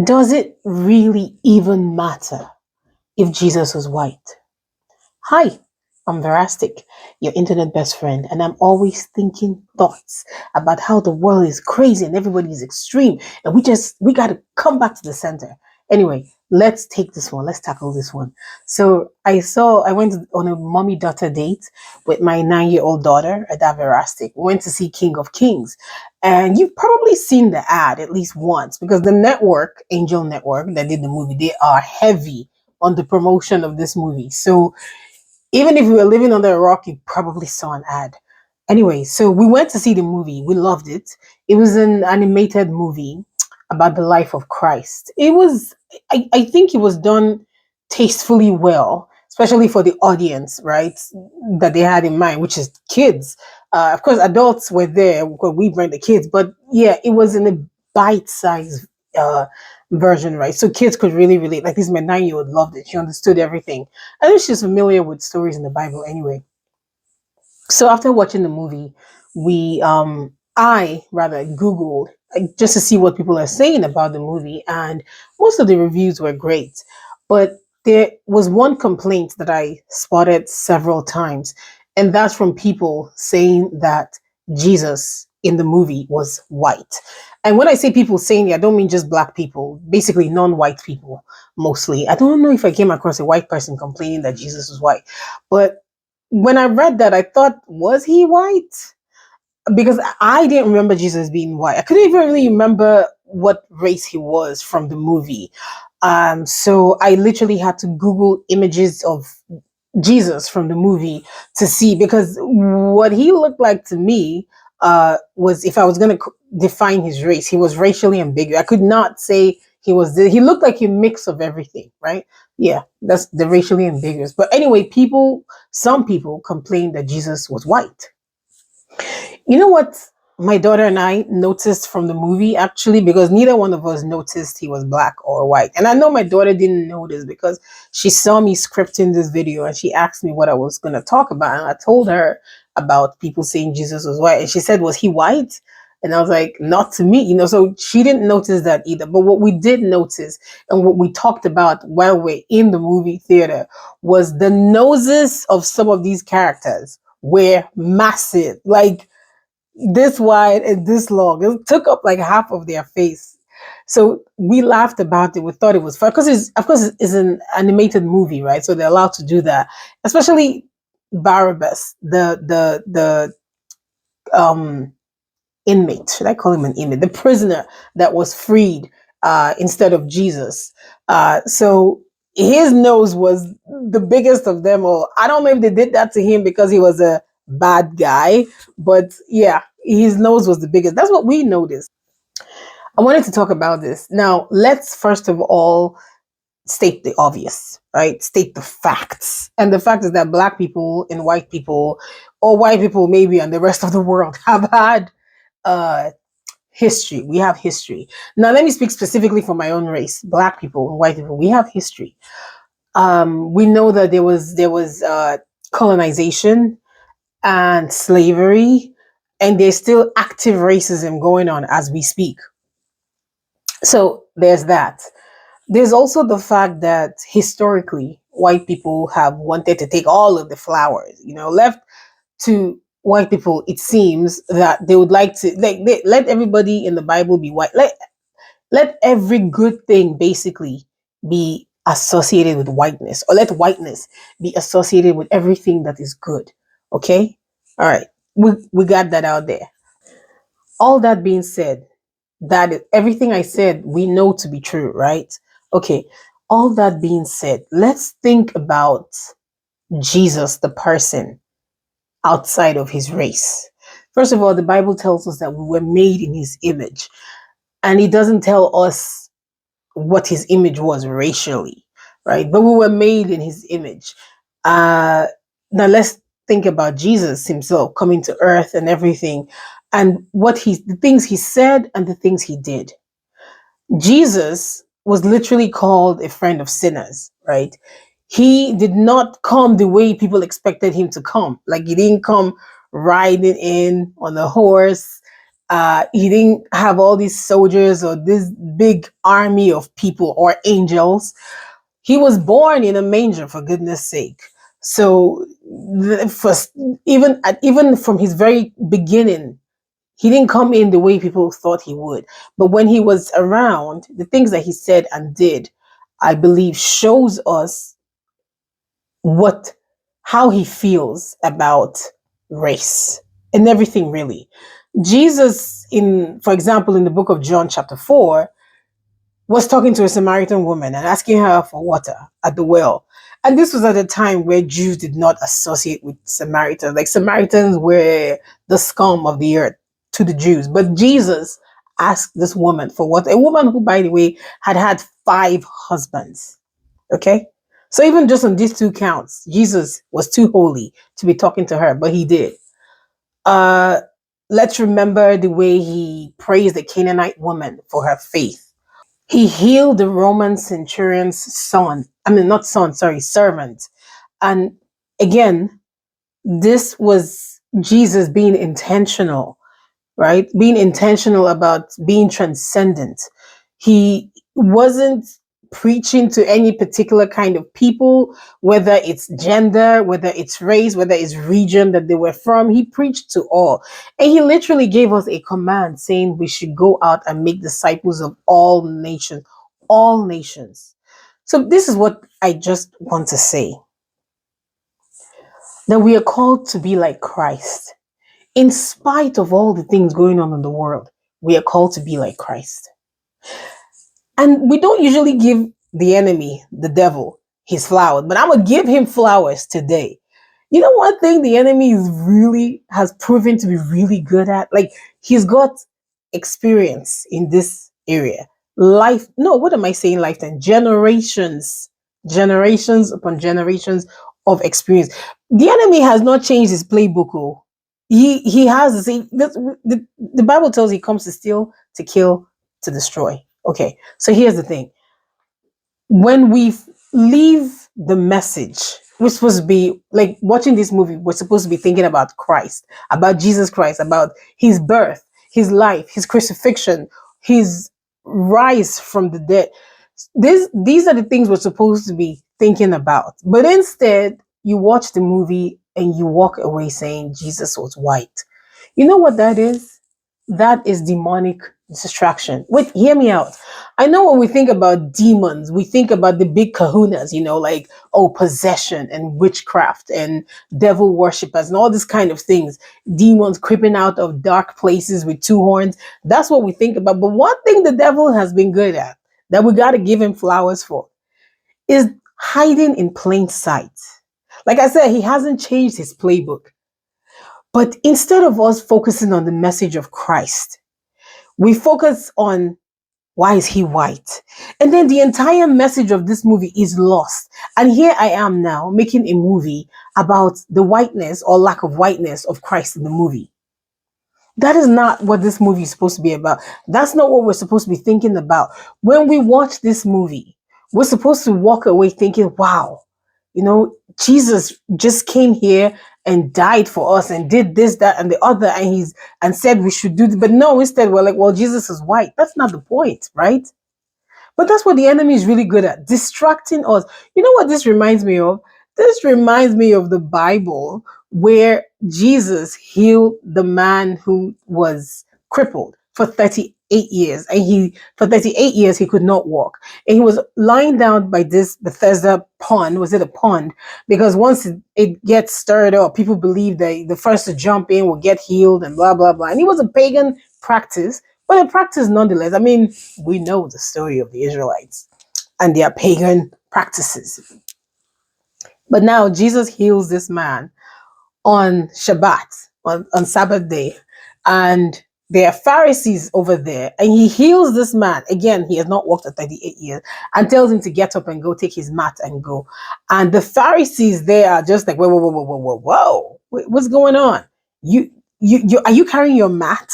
Does it really even matter if Jesus was white? Hi, I'm Verastic, your internet best friend, and I'm always thinking thoughts about how the world is crazy and everybody is extreme, and we got to come back to the center. Anyway, let's take this one. Let's tackle this one. So I went on a mommy daughter date with my 9-year-old daughter at Verastic. We went to see King of Kings, and you've probably seen the ad at least once because the network, Angel Network, that did the movie, they are heavy on the promotion of this movie. So even if we were living under a rock, you probably saw an ad. Anyway, so we went to see the movie. We loved it. It was an animated movie about the life of Christ. I think it was done tastefully well, especially for the audience, right? That they had in mind, which is kids. Of course, adults were there because we bring the kids, but yeah, it was in a bite-sized uh, version, right? So kids could really relate. Like this, my 9-year-old loved it. She understood everything. I think she's familiar with stories in the Bible anyway. So after watching the movie, I rather Googled just to see what people are saying about the movie, and most of the reviews were great. But there was one complaint that I spotted several times, and that's from people saying that Jesus in the movie was white. And when I say people saying it, I don't mean just black people, basically non-white people mostly. I don't know if I came across a white person complaining that Jesus was white, but when I read that, I thought, was he white? Because I didn't remember Jesus being white. I couldn't even really remember what race he was from the movie. So I literally had to Google images of Jesus from the movie to see, because what he looked like to me was, if I was going to define his race, he was racially ambiguous. I could not say he looked like a mix of everything, right? Yeah, that's the racially ambiguous. But anyway, some people complained that Jesus was white. You know what my daughter and I noticed from the movie, actually, because neither one of us noticed he was black or white. And I know my daughter didn't notice because she saw me scripting this video and she asked me what I was going to talk about. And I told her about people saying Jesus was white. And she said, was he white? And I was like, not to me, so she didn't notice that either. But what we did notice and what we talked about while we're in the movie theater was the noses of some of these characters were massive. Like, this wide and this long. It took up like half of their face. So we laughed about it. We thought it was fun because of course, it's an animated movie, right? So they're allowed to do that. Especially Barabbas, the inmate. Should I call him an inmate? The prisoner that was freed instead of Jesus. So his nose was the biggest of them all. I don't know if they did that to him because he was a bad guy, but yeah, his nose was the biggest. That's what we noticed. I wanted to talk about this. Now, let's first of all state the obvious, right? State the facts. And the fact is that black people and white people, or white people maybe and the rest of the world, have had uh history. We have history. Now let me speak specifically for my own race. Black people and white people, we have history. We know that there was colonization and slavery, and there's still active racism going on as we speak. So there's that. There's also the fact that historically white people have wanted to take all of the flowers, left to white people. It seems that they would like to, like, let everybody in the Bible be white. Let every good thing basically be associated with whiteness, or let whiteness be associated with everything that is good. Okay? All right. We got that out there. All that being said, everything I said, we know to be true, right? Okay. All that being said, let's think about Jesus, the person, outside of his race. First of all, the Bible tells us that we were made in his image, and it doesn't tell us what his image was racially, right? But we were made in his image. Now let's think about Jesus himself coming to earth and everything, and the things he said and the things he did. Jesus was literally called a friend of sinners, right? He did not come the way people expected him to come. Like, he didn't come riding in on a horse He didn't have all these soldiers or this big army of people or angels. He was born in a manger, for goodness sake. So, first, even from his very beginning, he didn't come in the way people thought he would. But when he was around, the things that he said and did, I believe, shows us what how he feels about race and everything, really. Jesus, in for example, in the book of John, chapter 4, was talking to a Samaritan woman and asking her for water at the well. And this was at a time where Jews did not associate with Samaritans. Like, Samaritans were the scum of the earth to the Jews. But Jesus asked this woman for water. A woman who, by the way, had had 5 husbands. Okay? So even just on these two counts, Jesus was too holy to be talking to her, but he did. Uh, let's remember the way he praised the Canaanite woman for her faith. He healed the Roman centurion's son. I mean, not son, sorry, servant. And again, this was Jesus being intentional, right? Being intentional about being transcendent. He wasn't preaching to any particular kind of people, whether it's gender, whether it's race, whether it's region that they were from. He preached to all. And he literally gave us a command saying we should go out and make disciples of all nations, all nations. So this is what I just want to say, that we are called to be like Christ. In spite of all the things going on in the world, we are called to be like Christ. And we don't usually give the enemy, the devil, his flowers, but I'm going to give him flowers today. You know, one thing the enemy is really has proven to be really good at? Like, he's got experience in this area. Life, no, what am I saying? Lifetime, generations upon generations of experience. The enemy has not changed his playbook. Oh. He has the same. The Bible tells he comes to steal, to kill, to destroy. Okay, so here's the thing. When we leave the message, we're supposed to be like watching this movie, we're supposed to be thinking about Christ, about Jesus Christ, about his birth, his life, his crucifixion, his rise from the dead. These are the things we're supposed to be thinking about. But instead, you watch the movie and you walk away saying Jesus was white. You know what that is? That is demonic distraction. Wait, hear me out. I know when we think about demons, we think about the big kahunas, like, oh, possession and witchcraft and devil worshippers and all this kind of things. Demons creeping out of dark places with 2 horns. That's what we think about. But one thing the devil has been good at, that we got to give him flowers for, is hiding in plain sight. Like I said, he hasn't changed his playbook. But instead of us focusing on the message of Christ, we focus on why is he white? And then the entire message of this movie is lost. And here I am now making a movie about the whiteness or lack of whiteness of Christ in the movie. That is not what this movie is supposed to be about. That's not what we're supposed to be thinking about. When we watch this movie, we're supposed to walk away thinking, wow, Jesus just came here and died for us and did this, that, and the other, and said we should do this. But no, instead we're like, well, Jesus is white. That's not the point, right? But that's what the enemy is really good at, distracting us. You know what this reminds me of? This reminds me of the Bible where Jesus healed the man who was crippled for 38 years. And for 38 years, he could not walk. And he was lying down by this Bethesda pond. Was it a pond? Because once it gets stirred up, people believe that the first to jump in will get healed and blah, blah, blah. And it was a pagan practice, but a practice nonetheless. I mean, we know the story of the Israelites and their pagan practices. But now Jesus heals this man on Shabbat, on Sabbath day. And there are Pharisees over there. And he heals this man. Again, he has not walked for 38 years, and tells him to get up and go take his mat and go. And the Pharisees there are just like, whoa, whoa, whoa, whoa, whoa, whoa, whoa. What's going on? You are you carrying your mat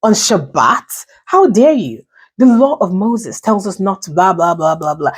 on Shabbat? How dare you? The law of Moses tells us not to blah, blah, blah, blah, blah.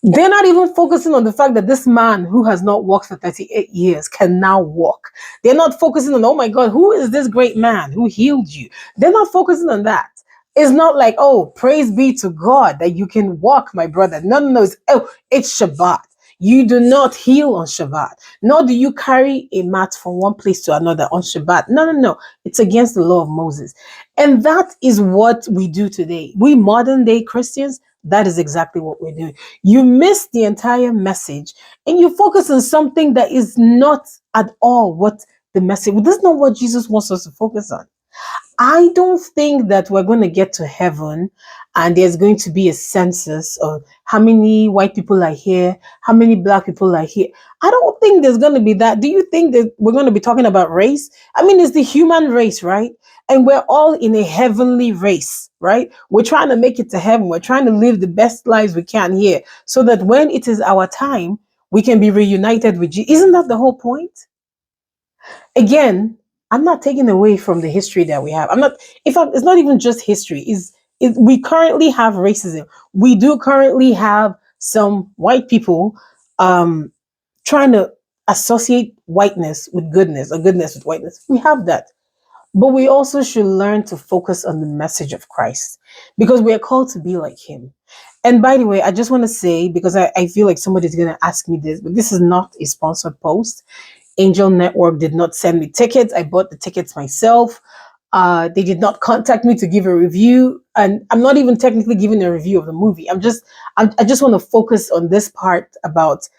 They're not even focusing on the fact that this man who has not walked for 38 years can now walk. They're not focusing on, oh my God, who is this great man who healed you? They're not focusing on that. It's not like, oh, praise be to God that you can walk, my brother. No, no, no. It's Shabbat. You do not heal on Shabbat, nor do you carry a mat from one place to another on Shabbat. No, no, no. It's against the law of Moses. And that is what we do today. We modern day Christians, that is exactly what we're doing. You miss the entire message and you focus on something that is not at all what the message, this is not what Jesus wants us to focus on. I don't think that we're going to get to heaven and there's going to be a census of how many white people are here, how many black people are here. I don't think there's going to be that. Do you think that we're going to be talking about race? I mean, it's the human race, right? And we're all in a heavenly race, right? We're trying to make it to heaven. We're trying to live the best lives we can here so that when it is our time, we can be reunited with Jesus. Isn't that the whole point? Again, I'm not taking away from the history that we have. I'm not, in fact, it's not even just history. We currently have racism. We do currently have some white people um, trying to associate whiteness with goodness or goodness with whiteness. We have that. But we also should learn to focus on the message of Christ because we are called to be like him. And by the way, I just want to say, because I feel like somebody's going to ask me this, but this is not a sponsored post. Angel Network did not send me tickets. I bought the tickets myself. They did not contact me to give a review, and I'm not even technically giving a review of the movie. I just want to focus on this part about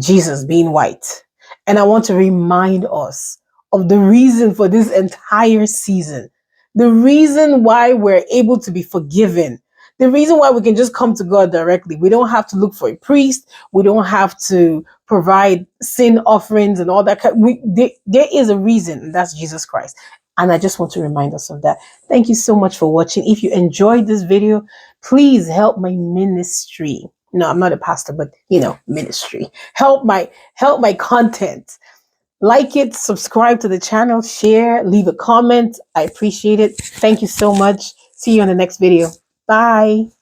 Jesus being white, and I want to remind us of the reason for this entire season, the reason why we're able to be forgiven. The reason why we can just come to God directly. We don't have to look for a priest. We don't have to provide sin offerings and all that. There is a reason, and that's Jesus Christ. And I just want to remind us of that. Thank you so much for watching. If you enjoyed this video, please help my ministry. No, I'm not a pastor, but ministry. Help my content. Like it, subscribe to the channel, share, leave a comment. I appreciate it. Thank you so much. See you on the next video. Bye.